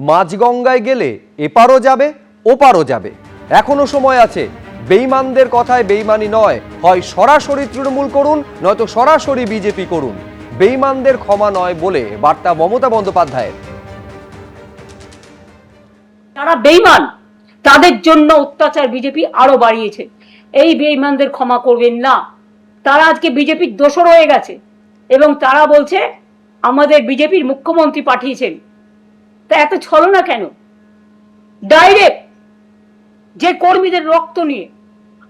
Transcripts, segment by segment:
মাঝগঙ্গায় গেলে এপারও যাবে ওপারও যাবে। এখনো সময় আছে। বেঈমানদের কথায় বেঈমানি নয়, হয় সরাসরি তৃণমূল করুন নয়তো সরাসরি বিজেপি করুন। বেঈমানদের ক্ষমা নয় বলে বার্তা মমতা বন্দ্যোপাধ্যায়ের। যারা বেঈমান তাদের জন্য অত্যাচার বিজেপি আরো বাড়িয়েছে। এই বেঈমানদের ক্ষমা করবেন না। তারা আজকে বিজেপির দোসর হয়ে গেছে এবং তারা বলছে আমাদের বিজেপির মুখ্যমন্ত্রী পাঠিয়েছেন। তা এত ছলনা কেন? ডাইরেক্ট যে কর্মীদের রক্ত নিয়ে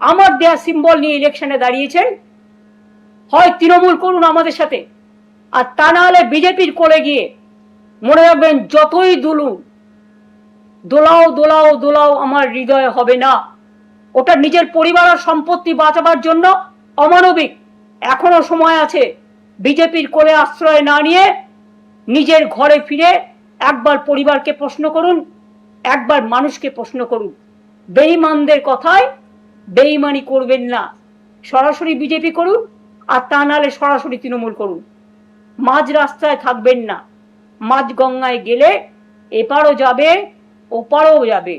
আমার দেয়া সিম্বল নিয়ে ইলেকশনে দাঁড়িয়েছেন, হয় তৃণমূল করুন আমাদের সাথে, আর তা না হলে বিজেপির কোলে গিয়ে মনে রাখবেন যতই দুলুন দোলাও দোলাও দোলাও আমার হৃদয়ে হবে না। ওটা নিজের পরিবার আর সম্পত্তি বাঁচাবার জন্য অমানবিক। এখনো সময় আছে। বিজেপির কোলে আশ্রয় না নিয়ে নিজের ঘরে ফিরে একবার পরিবারকে প্রশ্ন করুন, একবার মানুষকে প্রশ্ন করুন। বেঈমানদের কথায় বেঈমানি করবেন না। সরাসরি বিজেপি করুন, আর তা নাহলে সরাসরি তৃণমূল করুন। মাঝ রাস্তায় থাকবেন না। মাঝ গঙ্গায় গেলে এপারও যাবে ওপারও যাবে।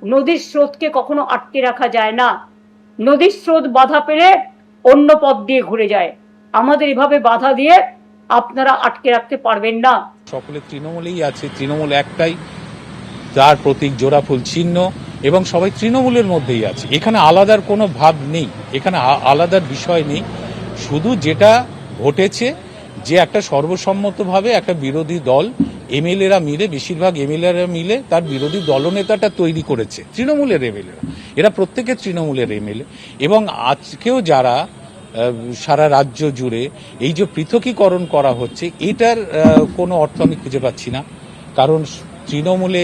নদীর স্রোতকে কখনো আটকে রাখা যায় না। নদীর স্রোত বাধা পেলে অন্য পথ দিয়ে ঘুরে যায়। আমাদের এভাবে বাধা দিয়ে আপনারা আটকে রাখতে পারবেন না। সকলে তৃণমূলেই আছে, তৃণমূল একটাই, তার প্রতীক জোড়াফুল চিহ্ন, এবং সবাই তৃণমূলের মধ্যেই আছে। এখানে আলাদার কোনো ভাব নেই, এখানে আলাদার বিষয় নেই। শুধু যেটা ঘটেছে যে একটা সর্বসম্মতভাবে একটা বিরোধী দল এমএলএরা মিলে, বেশিরভাগ এমএলএরা মিলে তার বিরোধী দলনেতাটা তৈরি করেছে। তৃণমূলের এমএলএরা, এরা প্রত্যেকে তৃণমূলের এমএলএ। এবং আজকেও যারা সারা রাজ্য জুড়ে এই যে পৃথকীকরণ করা হচ্ছে, এটার কোনো অর্থ আমি খুঁজে পাচ্ছি না। কারণ তৃণমূলে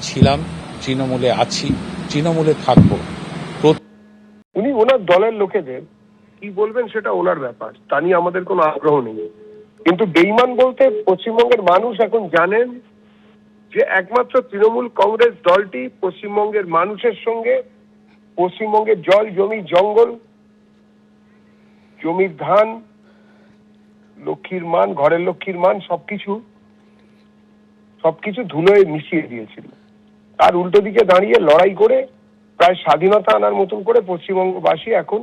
ছিলাম, তৃণমূলে আছি, তৃণমূলে থাকবো। উনি ওনার দলের লোকেদের কি বলবেন সেটা ওনার ব্যাপার, তা নিয়ে আমাদের কোনো আগ্রহ নেই। কিন্তু বেঈমান বলতে পশ্চিমবঙ্গের মানুষ এখন জানেন যে একমাত্র তৃণমূল কংগ্রেস দলটি পশ্চিমবঙ্গের মানুষের সঙ্গে, পশ্চিমবঙ্গের জল জমি জঙ্গল, জমির ধান, লক্ষ্মীর মান, ঘরের লক্ষ্মীর মান সবকিছু ধুলোয় মিশিয়ে দিয়েছিল। তার উল্টো দিকে দাঁড়িয়ে লড়াই করে প্রায় স্বাধীনতা আনার মতন করে পশ্চিমবঙ্গবাসী এখন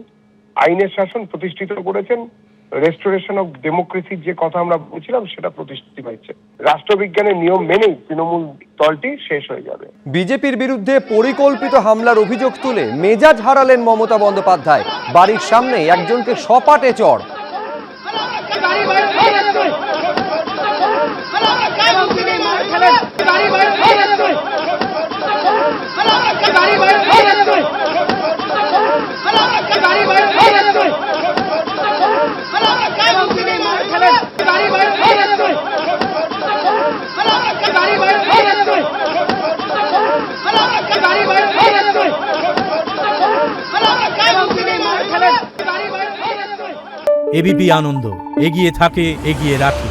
আইনের শাসন প্রতিষ্ঠিত করেছেন। রেস্টোরেশন অফ ডেমোক্রেসির যে কথা আমরা বলছিলাম সেটা প্রতিষ্ঠিত হয়েছে। রাষ্ট্রবিজ্ঞানের নিয়ম মেনেই তৃণমূল দলটি শেষ হয়ে যাবে। বিজেপির বিরুদ্ধে পরিকল্পিত হামলার অভিযোগ তুলে মেজাজ হারালেন মমতা বন্দ্যোপাধ্যায়। বাড়ির সামনে একজনকে সপাটে চড়। এবিপি আনন্দ এগিয়ে থাকে, এগিয়ে রাখে।